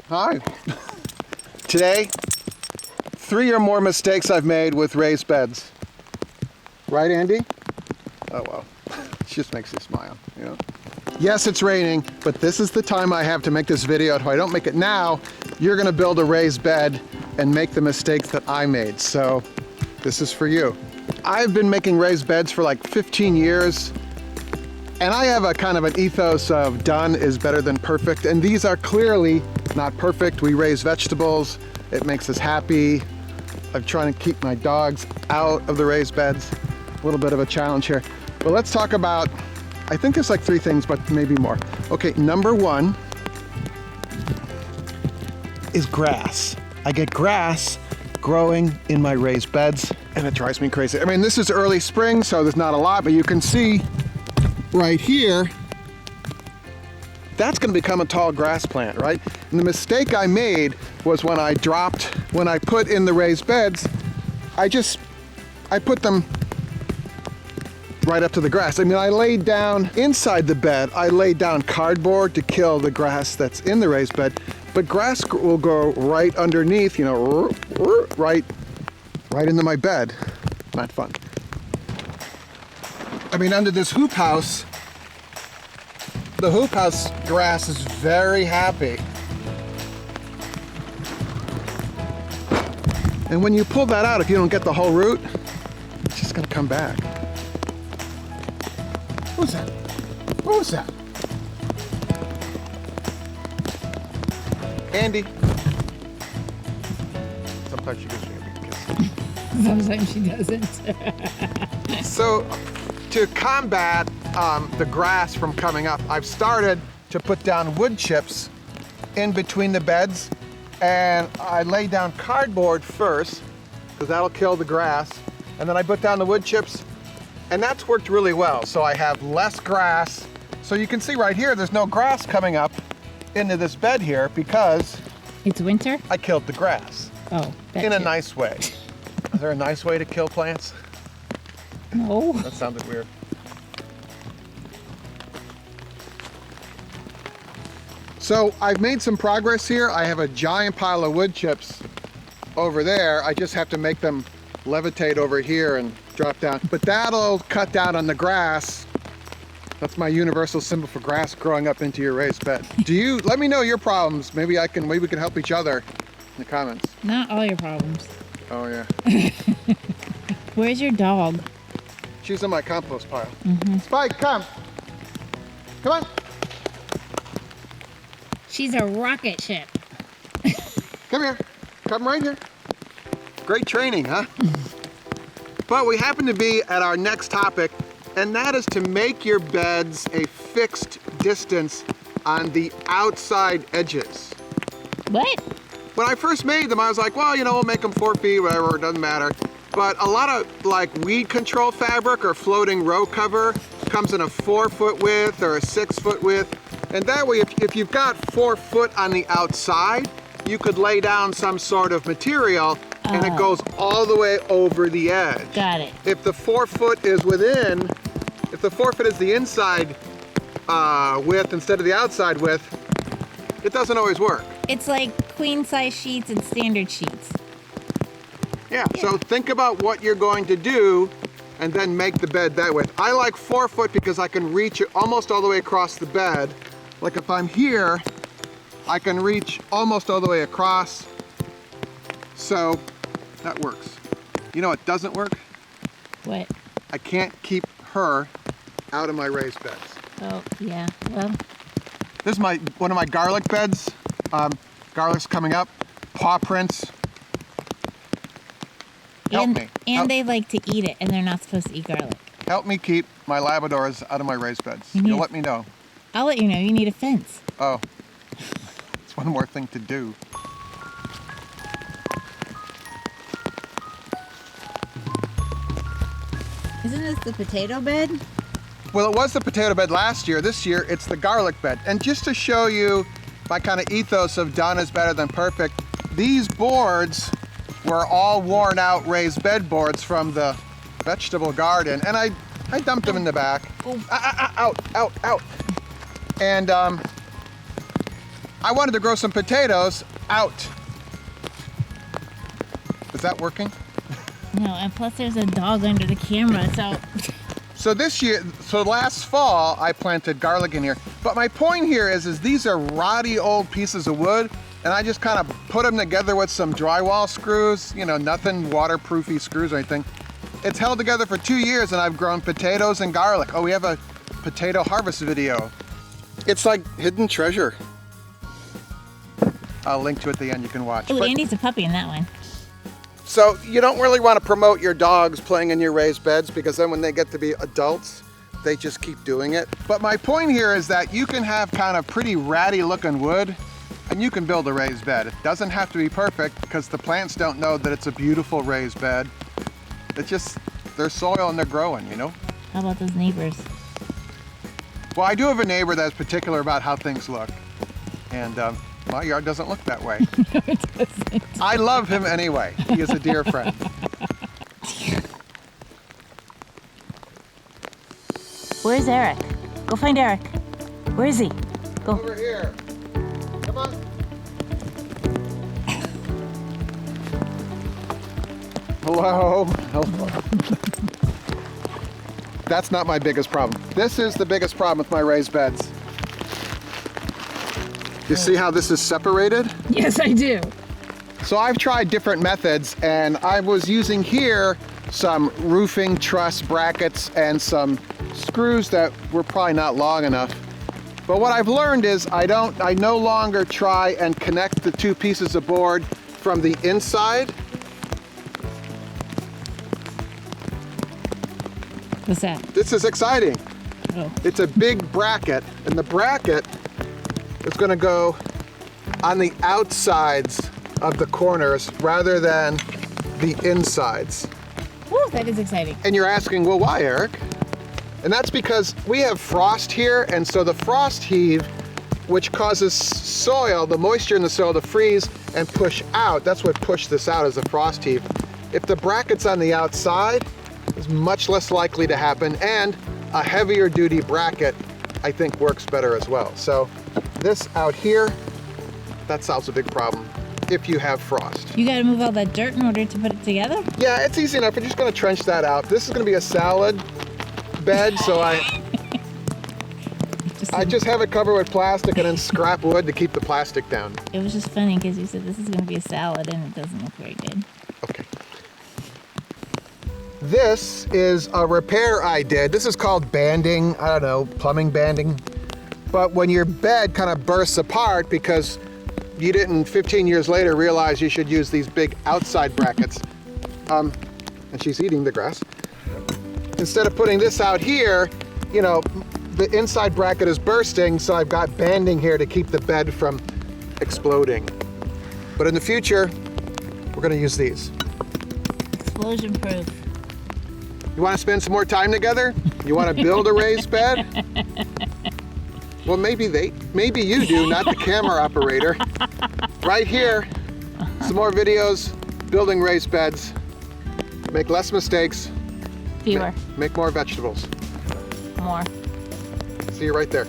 Hi. Today, 3 or more mistakes I've made with raised beds. Right, Andy? Oh, well. It just makes you smile, you know? Yes, it's raining, but this is the time I have to make this video. If I don't make it now, you're gonna build a raised bed and make the mistakes that I made. So this is for you. I've been making raised beds for like 15 years, and I have a kind of an ethos of done is better than perfect, and these are clearly not perfect. We raise vegetables. It makes us happy. I'm trying to keep my dogs out of the raised beds. A little bit of a challenge here. But let's talk about, I think there's like 3 things, but maybe more. Okay, number 1 is grass. I get grass growing in my raised beds, and it drives me crazy. I mean, this is early spring, so there's not a lot, but you can see right here, that's gonna become a tall grass plant, right? And the mistake I made was when I put in the raised beds, I put them right up to the grass. I mean, I laid down inside the bed, I laid down cardboard to kill the grass that's in the raised bed, but grass will go right underneath, you know, right into my bed. Not fun. I mean, under this hoop house, the hoop house grass is very happy. And when you pull that out, if you don't get the whole root, it's just gonna come back. What was that? What was that? Andy. Sometimes she gives me a big kiss. Sometimes she doesn't. So, to combat the grass from coming up, I've started to put down wood chips in between the beds, and I lay down cardboard first, because that'll kill the grass, and then I put down the wood chips, and that's worked really well. So I have less grass. So you can see right here, there's no grass coming up into this bed here because It's winter? I killed the grass. Oh, In a nice way. Is there a nice way to kill plants? No. That sounded weird. So I've made some progress here. I have a giant pile of wood chips over there. I just have to make them levitate over here and drop down. But that'll cut down on the grass. That's my universal symbol for grass growing up into your raised bed. Let me know your problems. Maybe we can help each other in the comments. Not all your problems. Oh yeah. Where's your dog? She's in my compost pile. Spike, come. Come on. She's a rocket ship. Come here. Come right here. Great training, huh? But we happen to be at our next topic, and that is to make your beds a fixed distance on the outside edges. What? When I first made them, I was like, well, you know, we'll make them 4 feet, whatever, it doesn't matter. But a lot of like weed control fabric or floating row cover comes in a 4-foot width or a 6-foot width. And that way, if you've got 4 foot on the outside, you could lay down some sort of material and it goes all the way over the edge. Got it. If the 4 foot is if the 4 foot is the inside width instead of the outside width, it doesn't always work. It's like queen size sheets and standard sheets. Yeah, so think about what you're going to do and then make the bed that width. I like 4 foot because I can reach it almost all the way across the bed. Like if I'm here, I can reach almost all the way across. So that works. You know what doesn't work? What? I can't keep her out of my raised beds. Oh, yeah. Well, This is one of my garlic beds. Garlic's coming up. Paw prints. Help me. And they like to eat it, and they're not supposed to eat garlic. Help me keep my Labradors out of my raised beds. You'll let me know. I'll let you know. You need a fence. Oh, it's one more thing to do. Isn't this the potato bed? Well, it was the potato bed last year. This year, it's the garlic bed. And just to show you my kind of ethos of done is better than perfect, these boards were all worn out raised bed boards from the vegetable garden. And I dumped them in the back. Out. And I wanted to grow some potatoes out. Is that working? No, and plus there's a dog under the camera, so. So last fall I planted garlic in here. But my point here is these are rotty old pieces of wood, and I just kind of put them together with some drywall screws, you know, nothing waterproofy screws or anything. It's held together for 2 years and I've grown potatoes and garlic. Oh, we have a potato harvest video. It's like hidden treasure. I'll link to it at the end, you can watch. Oh, Andy's a puppy in that one. So you don't really want to promote your dogs playing in your raised beds, because then when they get to be adults, they just keep doing it. But my point here is that you can have kind of pretty ratty looking wood and you can build a raised bed. It doesn't have to be perfect because the plants don't know that it's a beautiful raised bed. It's just their soil and they're growing, you know? How about those neighbors? Well, I do have a neighbor that's particular about how things look. And my yard doesn't look that way. No, it doesn't. I love him anyway. He is a dear friend. Where's Eric? Go find Eric. Where is he? Go. Over here. Come on. Hello. Hello. That's not my biggest problem. This is the biggest problem with my raised beds. You see how this is separated? Yes, I do. So I've tried different methods, and I was using here some roofing truss brackets and some screws that were probably not long enough. But what I've learned is I no longer try and connect the two pieces of board from the inside. What's that? This is exciting. Oh. It's a big bracket, and the bracket is going to go on the outsides of the corners rather than the insides. Woo, that is exciting. And you're asking, well, why, Eric? And that's because we have frost here, and so the frost heave, which causes soil, the moisture in the soil, to freeze and push out. That's what pushed this out, is the frost heave. If the bracket's on the outside, it's much less likely to happen, and a heavier duty bracket, I think, works better as well. So this out here, that solves a big problem if you have frost. You gotta move all that dirt in order to put it together? Yeah, it's easy enough. We're just gonna trench that out. This is gonna be a salad bed, so I just have it covered with plastic and then scrap wood to keep the plastic down. It was just funny because you said this is gonna be a salad and it doesn't look very good. Okay. This is a repair I did. This is called banding, I don't know, plumbing banding. But when your bed kind of bursts apart because you didn't 15 years later realize you should use these big outside brackets, and she's eating the grass. Instead of putting this out here, you know, the inside bracket is bursting, so I've got banding here to keep the bed from exploding. But in the future, we're gonna use these. Explosion proof. You wanna spend some more time together? You wanna build a raised bed? Well, maybe you do, not the camera operator. Right here, some more videos, building raised beds. Make less mistakes. Fewer. Make more vegetables. More. See you right there.